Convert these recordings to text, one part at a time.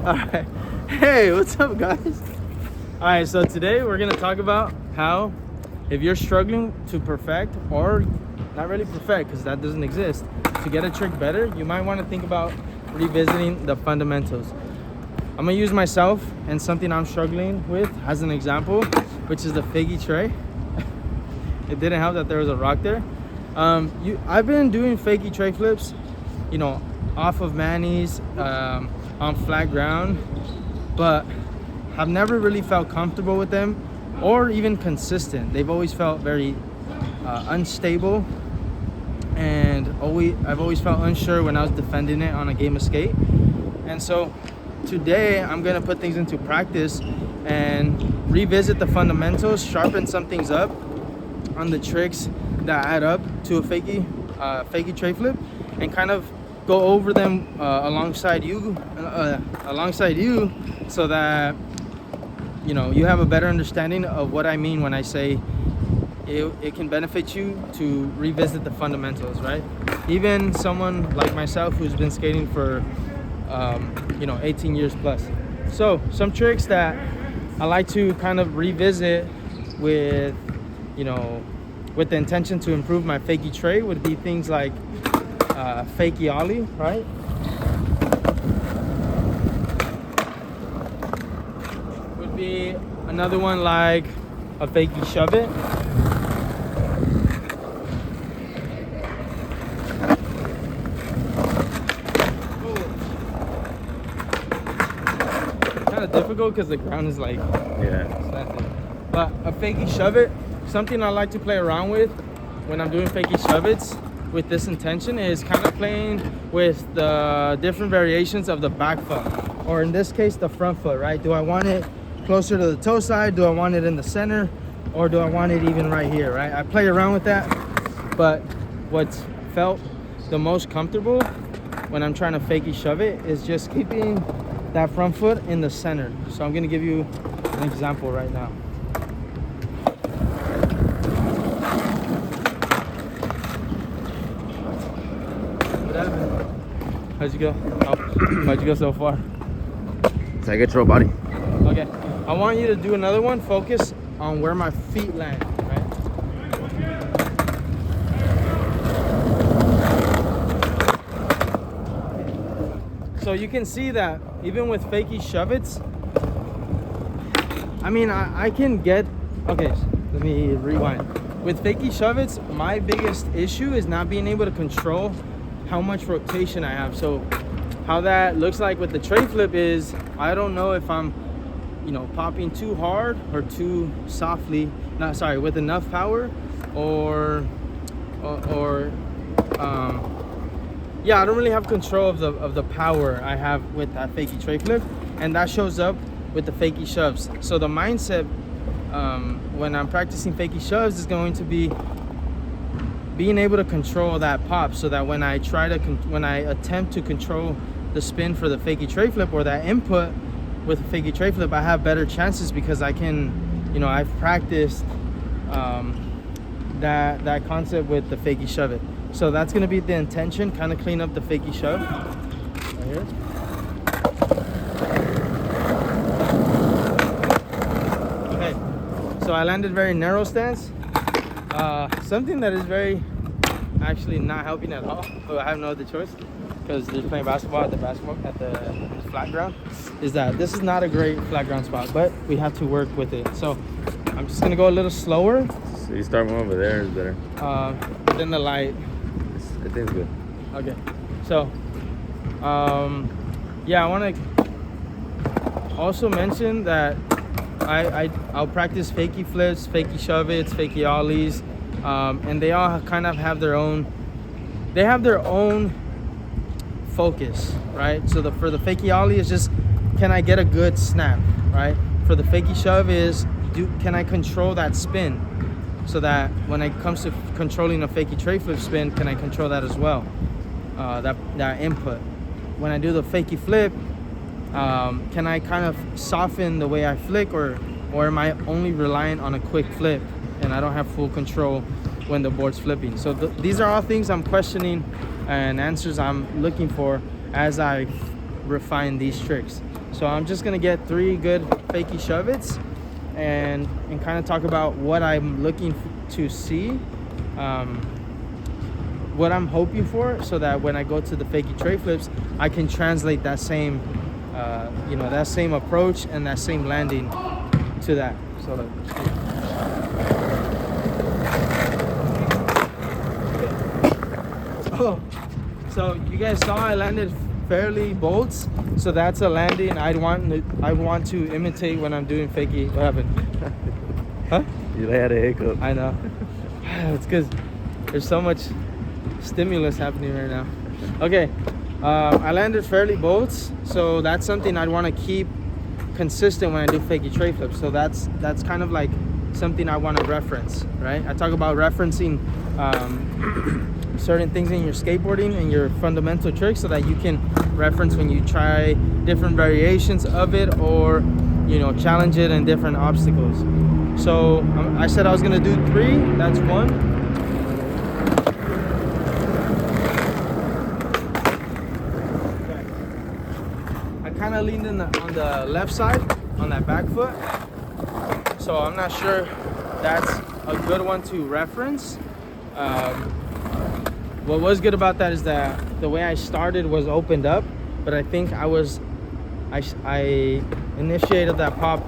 Alright. Hey, what's up, guys? Alright, so today we're gonna talk about how if you're struggling to perfect, or not really perfect because that doesn't exist, to get a trick better, you might want to think about revisiting the fundamentals. I'm gonna use myself and something I'm struggling with as an example, which is the Fakie tray. It didn't help that there was a rock there. I've been doing Fakie tray flips, you know, off of manis, on flat ground, but I've never really felt comfortable with them or even consistent. They've always felt very unstable, and I've always felt unsure when I was defending it on a game of skate. And so today I'm gonna put things into practice and revisit the fundamentals, sharpen some things up on the tricks that add up to a Fakie tray flip, and kind of go over them alongside you, so that you know you have a better understanding of what I mean when I say it can benefit you to revisit the fundamentals, right? Even someone like myself who's been skating for 18 years plus. So some tricks that I like to kind of revisit with with the intention to improve my Fakie tray would be things like Fakie ollie, right? Would be another one like a Fakie shove it. Kind of difficult because the ground is like slanted. But a Fakie shove it, something I like to play around with when I'm doing Fakie shove it's with this intention is kind of playing with the different variations of the back foot, or in this case the front foot, right? Do I want it closer to the toe side? Do I want it in the center? Or do I want it even right here, right? I play around with that, but what's felt the most comfortable when I'm trying to Fakie shove it is just keeping that front foot in the center. So I'm gonna give you an example right now. How'd you go? How'd you go so far? So I get your body. Okay, I want you to do another one. Focus on where my feet land, right? So you can see that even with Fakie shove it's, I mean, I can get, okay, let me rewind. With Fakie shove it's, my biggest issue is not being able to control how much rotation I have. So how that looks like with the tray flip is, I don't know if I'm popping too hard or too softly, with enough power, or I don't really have control of the power I have with that Fakie tray flip, and that shows up with the Fakie shoves. So the mindset when I'm practicing Fakie shoves is going to be being able to control that pop, so that when I attempt to control the spin for the Fakie tray flip, or that input with a Fakie tray flip, I have better chances because I can, I've practiced that concept with the Fakie shove it. So that's gonna be the intention, kind of clean up the Fakie shove right here. Okay, so I landed very narrow stance. Something that is actually not helping at all, but I have no other choice because they're playing basketball at the flat ground, is that this is not a great flat ground spot, but we have to work with it. So I'm just gonna go a little slower. So you start from over there is better. Then the light. I think it's good. Okay, so I want to also mention that I'll practice Fakie flips, Fakie shove it's, Fakie ollies, and they all kind of have their own focus, right? So for the Fakie ollie is just, can I get a good snap, right? For the Fakie shove is, can I control that spin, so that when it comes to controlling a Fakie tray flip spin, can I control that as well, that input. When I do the Fakie flip, can I kind of soften the way I flick, or am I only reliant on a quick flip and I don't have full control when the board's flipping? So these are all things I'm questioning and answers I'm looking for as I refine these tricks. So I'm just gonna get 3 good fakie shove-its and kind of talk about what I'm looking to see, what I'm hoping for, so that when I go to the fakie tray flips, I can translate that same, that same approach and that same landing to that. So so you guys saw I landed fairly bolts, so that's a landing I want to imitate when I'm doing fakie. What happened? Huh? You had a hiccup. I know. It's because there's so much stimulus happening right now. Okay, I landed fairly bolts, so that's something I'd want to keep consistent when I do fakie tray flips. So that's kind of like something I want to reference, right? I talk about referencing certain things in your skateboarding and your fundamental tricks, so that you can reference when you try different variations of it, or challenge it in different obstacles. So I said I was gonna do 3. That's 1. I kind of leaned on the left side on that back foot, so I'm not sure that's a good one to reference. What was good about that is that the way I started was opened up, but I think I initiated that pop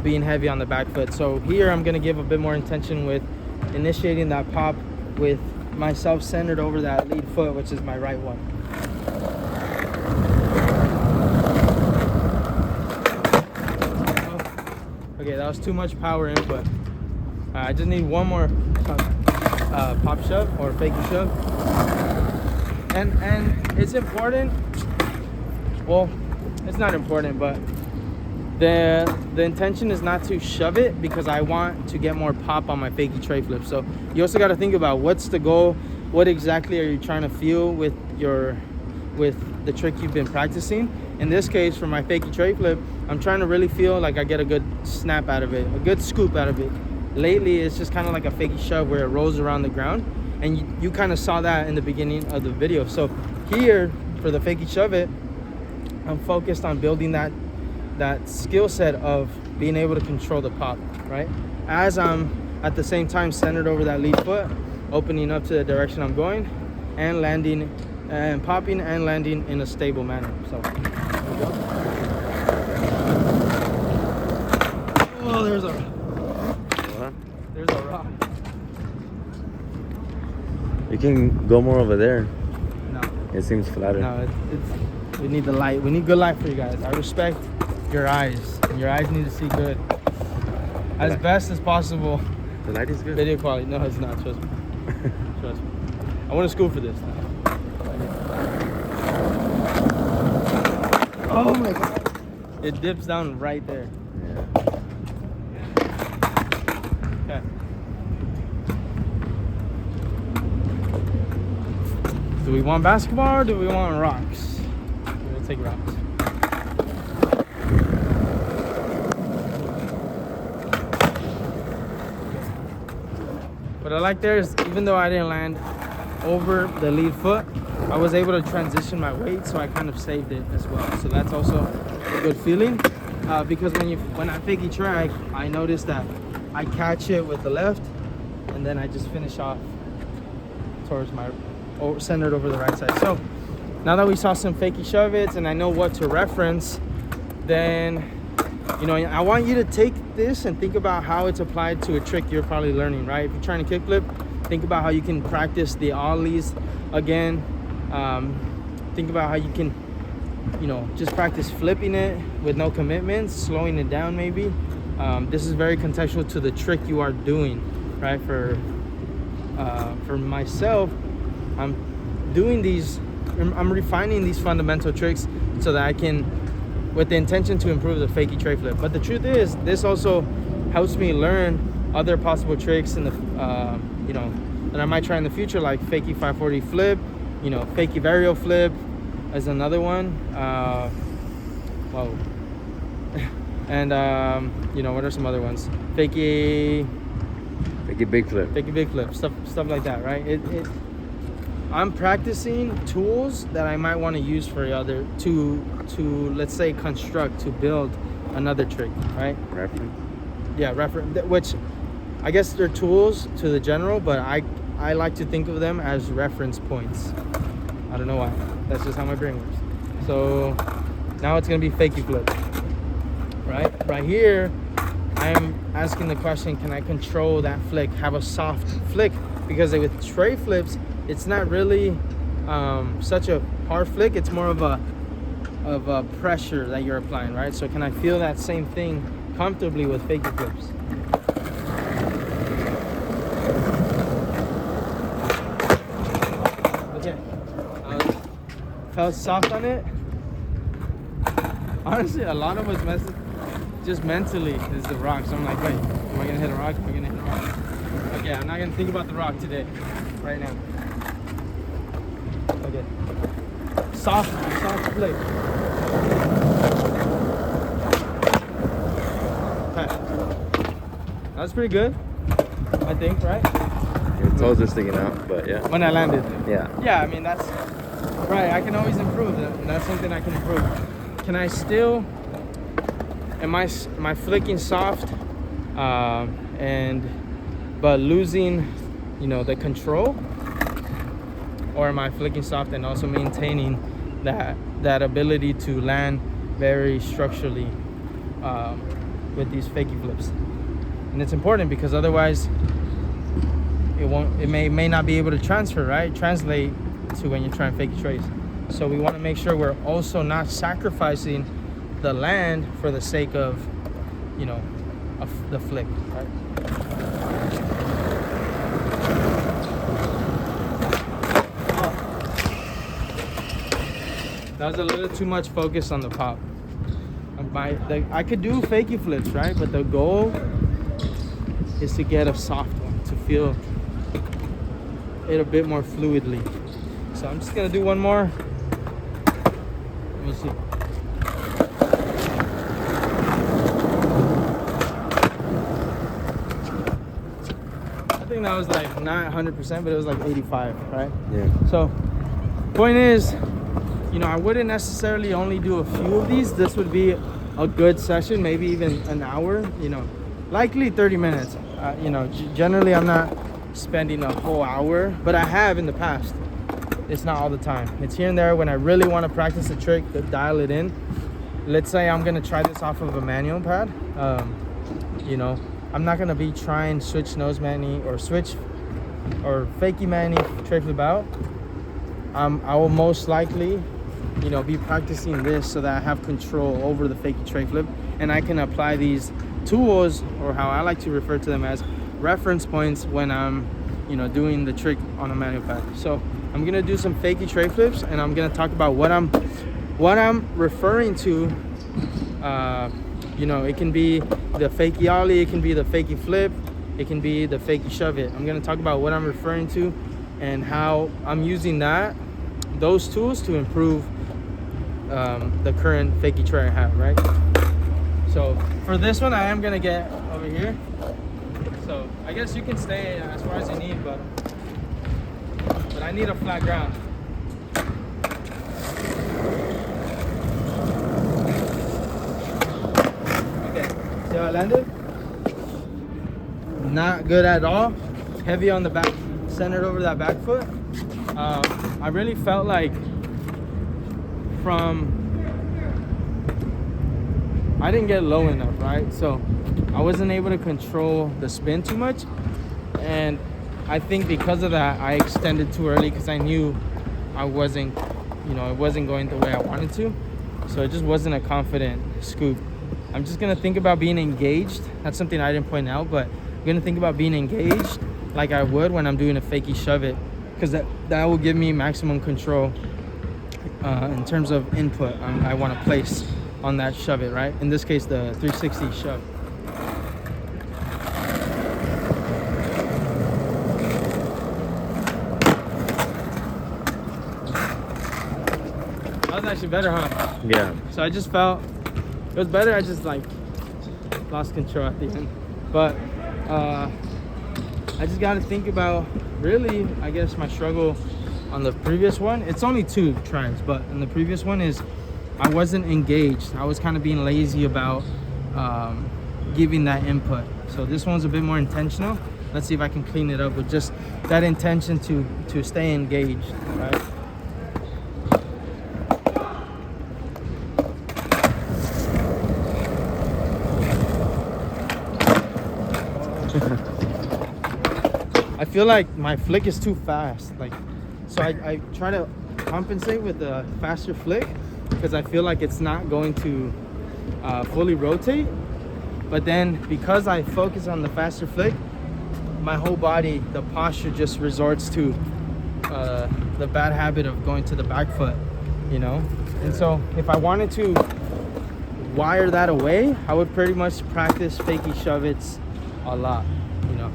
being heavy on the back foot. So here I'm gonna give a bit more intention with initiating that pop with myself centered over that lead foot, which is my right one. Okay, that was too much power input. I just need one more pop shove or fakie shove. And it's important. Well, it's not important, but the intention is not to shove it, because I want to get more pop on my fakie tray flip. So you also got to think about what's the goal. What exactly are you trying to feel with the trick you've been practicing? In this case, for my fakie tray flip, I'm trying to really feel like I get a good snap out of it, a good scoop out of it. Lately, it's just kind of like a fakie shove where it rolls around the ground, and you kind of saw that in the beginning of the video. So here, for the fakie shove it, I'm focused on building that skill set of being able to control the pop, right? As I'm at the same time centered over that lead foot, opening up to the direction I'm going, and landing and popping and landing in a stable manner. So there we go. Oh, there's a rock. You can go more over there. No. It seems flatter. No, we need the light. We need good light for you guys. I respect your eyes. Your eyes need to see good. As best as possible. The light is good. Video quality. No, it's not. Trust me. Trust me. I want to school for this now. Oh my God. It dips down right there. Yeah. Okay. Do we want basketball or do we want rocks? We'll take rocks. What I like there is, even though I didn't land over the lead foot, I was able to transition my weight, so I kind of saved it as well. So that's also a good feeling, because when I fakie track, I noticed that I catch it with the left, and then I just finish off towards my centered over the right side. So now that we saw some fakie shove-its and I know what to reference, then I want you to take this and think about how it's applied to a trick you're probably learning, right? If you're trying to kickflip, think about how you can practice the ollies again. Think about how you can, just practice flipping it with no commitments, slowing it down maybe. This is very contextual to the trick you are doing, right? For myself, I'm refining these fundamental tricks so that I can, with the intention to improve the fakie tray flip. But the truth is, this also helps me learn other possible tricks in the, that I might try in the future, like fakie 540 flip, fakie varial flip as another one. Whoa. And what are some other ones? Fakie big flip. Fakie big flip, stuff like that, right? I'm practicing tools that I might want to use for other to let's say construct, to build another trick, right? Reference. Yeah, which I guess they're tools to the general, but I like to think of them as reference points. I don't know why. That's just how my brain works. So now it's gonna be fakie flip. Right here, I am asking the question, can I control that flick, have a soft flick? Because with tray flips, it's not really such a hard flick. It's more of a pressure that you're applying, right? So can I feel that same thing comfortably with fakie flips? Okay, felt soft on it. Honestly, a lot of us just mentally is the rock. So I'm like, wait, am I gonna hit a rock? Am I gonna hit a rock? Okay, I'm not gonna think about the rock today, right now. Okay, soft flick. Okay, that's pretty good, I think, right? Your toes are sticking out, but yeah. When I landed. Yeah. Yeah, I mean, that's right. I can always improve. That's something I can improve. Can I still, am I flicking soft but losing, the control? Or am I flicking soft and also maintaining that ability to land very structurally with these fakie flips? And it's important because otherwise it may not be able to translate to when you're trying fakie trays. So we want to make sure we're also not sacrificing the land for the sake of, the flick, right? That was a little too much focus on the pop. I could do fakie flips, right? But the goal is to get a soft one, to feel it a bit more fluidly. So I'm just gonna do one more. Let me see. I think that was like not 100%, but it was like 85, right? Yeah. So point is, I wouldn't necessarily only do a few of these. This would be a good session, maybe even an hour, likely 30 minutes. Generally I'm not spending a whole hour, but I have in the past. It's not all the time. It's here and there when I really want to practice a trick, to dial it in. Let's say I'm gonna try this off of a manual pad. I'm not gonna be trying switch nose mani or fakie mani tray flip out. I will most likely be practicing this so that I have control over the fakie tray flip, and I can apply these tools, or how I like to refer to them as reference points, when I'm doing the trick on a manual pad. So I'm gonna do some fakie tray flips, and I'm gonna talk about what I'm referring to. It can be the fakie ollie, it can be the fakie flip, it can be the fakie shove it. I'm gonna talk about what I'm referring to and how I'm using those tools to improve the current fakie tray I have, right? So for this one, I am gonna get over here. So I guess you can stay as far as you need, but I need a flat ground. Okay, see how I landed? Not good at all. Heavy on the back, centered over that back foot. I really felt like I didn't get low enough, right? So I wasn't able to control the spin too much, and I think because of that I extended too early, because I knew I wasn't it wasn't going the way I wanted to. So it just wasn't a confident scoop. I'm just gonna think about being engaged. That's something I didn't point out, but I'm gonna think about being engaged like I would when I'm doing a fakie shove it, because that will give me maximum control in terms of input I want to place on that shove it, right? In this case, the 360 shove. That was actually better, huh? Yeah. So I just felt it was better. I just lost control at the end, but I just got to think about, really, I guess my struggle on the previous one, it's only 2 tries, but in the previous one is I wasn't engaged. I was kind of being lazy about giving that input. So this one's a bit more intentional. Let's see if I can clean it up with just that intention to stay engaged, right? I feel like my flick is too fast, like, so I try to compensate with a faster flick because I feel like it's not going to fully rotate. But then because I focus on the faster flick, my whole body, the posture just resorts to the bad habit of going to the back foot, you know? And so if I wanted to wire that away, I would pretty much practice fakie shove-its a lot, you know,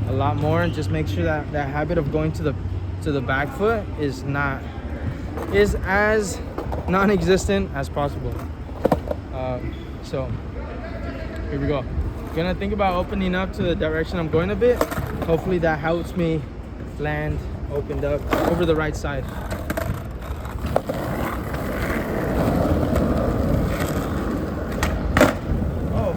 a lot more, and just make sure that that habit of going to the back foot is as non-existent as possible. So here we go. Gonna think about opening up to the direction I'm going a bit. Hopefully that helps me land opened up over the right side. Oh,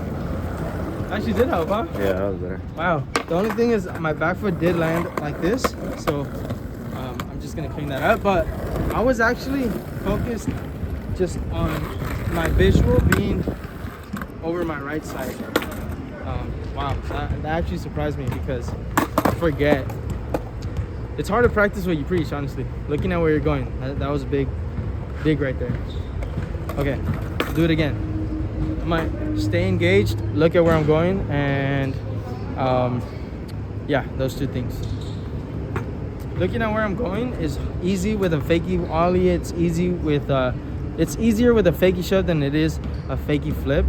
actually did help, huh? Yeah, I was there. Wow. The only thing is my back foot did land like this, so I'm just gonna clean that up. But I was actually focused just on my visual being over my right side. Wow, that actually surprised me because I forget. It's hard to practice what you preach, honestly. Looking at where you're going, that was big right there. Okay, do it again. I might stay engaged, look at where I'm going, and yeah, those 2 things. Looking at where I'm going is easy with a fakie ollie. It's easy with it's easier with a fakie shove than it is a fakie flip.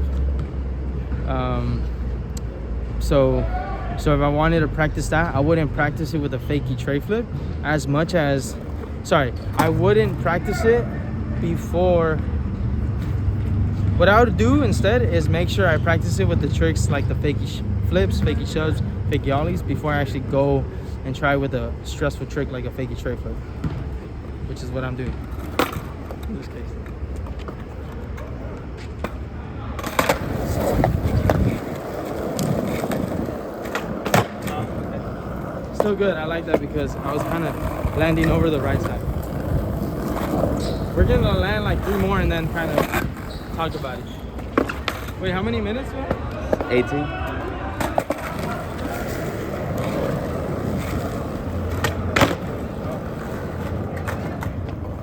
So if I wanted to practice that, I wouldn't practice it with a fakie tray flip as much as, I wouldn't practice it before. What I would do instead is make sure I practice it with the tricks like the fakie flips, fakie shoves, fakie ollies before I actually go and try with a stressful trick like a fakie tray flip, which is what I'm doing in this case. Still good. I like that because I was kind of landing over the right side. We're gonna land like 3 more and then kind of talk about it. Wait, how many minutes, man? 18.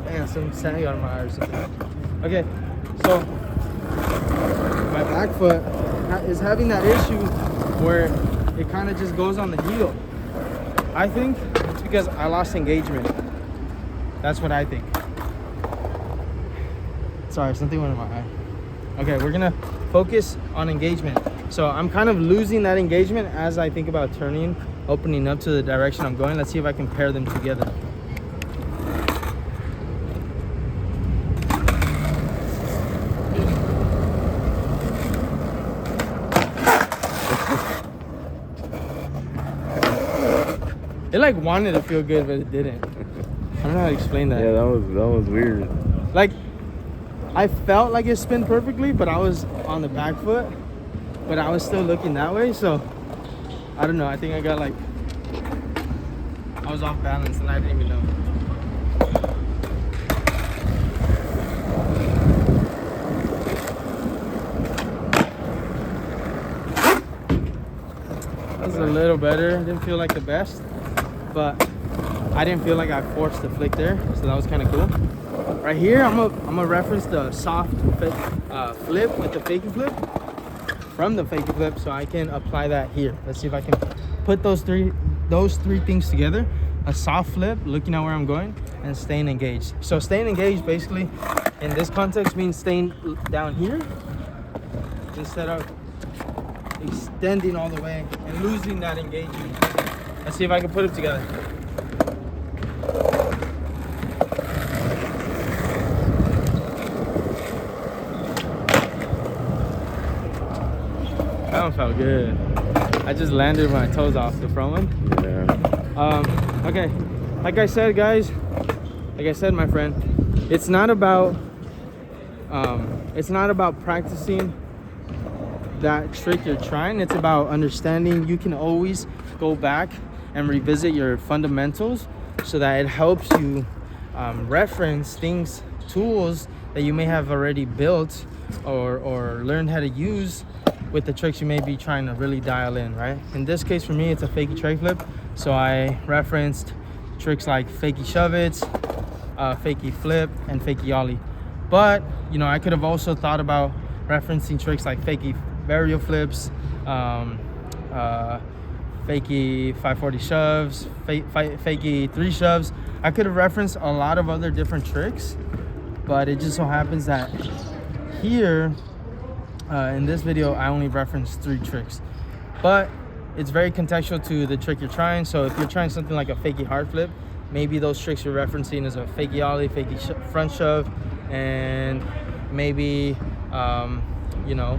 Damn, some sand got on my eye or something. Okay, so my back foot is having that issue where it kind of just goes on the heel. I think it's because I lost engagement. That's what I think. Sorry, something went in my eye. Okay, we're gonna focus on engagement. So I'm kind of losing that engagement as I think about turning, opening up to the direction I'm going. Let's see if I can pair them together. It like wanted to feel good, but it didn't. I don't know how to explain that. Yeah, that was weird. Like, I felt like it spun perfectly, but I was on the back foot, but I was still looking that way. So I don't know. I think I got like, I was off balance and I didn't even know. That was a little better. Didn't feel like the best, but I didn't feel like I forced the flick there, so that was kind of cool. Right here, I'm gonna reference the soft flip with the fakie flip from the fakie flip, so I can apply that here. Let's see if I can put those three things together: a soft flip, looking at where I'm going, and staying engaged. So staying engaged, basically, in this context, means staying down here instead of extending all the way and losing that engagement. Let's see if I can put it together. That one felt good. I just landed my toes off the front one. Yeah. Okay, like I said, guys, my friend, it's not about practicing that trick you're trying. It's about understanding. You can always go back and revisit your fundamentals so that it helps you reference things, tools that you may have already built or learned how to use with the tricks you may be trying to really dial in, right? In this case, for me, it's a fakie tray flip. So I referenced tricks like fakie shove it, fakie flip, and fakie ollie. But, you know, I could have also thought about referencing tricks like fakie varial flips, fakie 540 shoves, fakie 3 shoves. I could have referenced a lot of other different tricks, but it just so happens that here in this video I only referenced 3 tricks, but it's very contextual to the trick you're trying. So if you're trying something like a fakie hard flip, maybe those tricks you're referencing is a fakie ollie, fakie front shove, and maybe you know,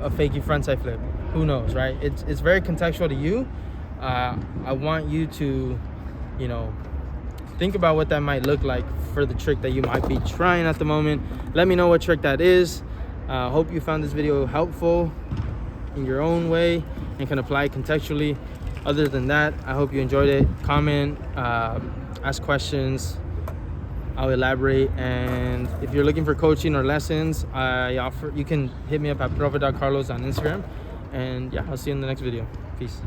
a fakie frontside flip. Who knows, right? It's very contextual to you. I want you to, you know, think about what that might look like for the trick that you might be trying at the moment. Let me know what trick that is. Hope you found this video helpful in your own way and can apply it contextually. Other than that, I hope you enjoyed it. Comment, ask questions, I'll elaborate. And if you're looking for coaching or lessons, you can hit me up at profe.carlos on Instagram. And yeah, I'll see you in the next video. Peace.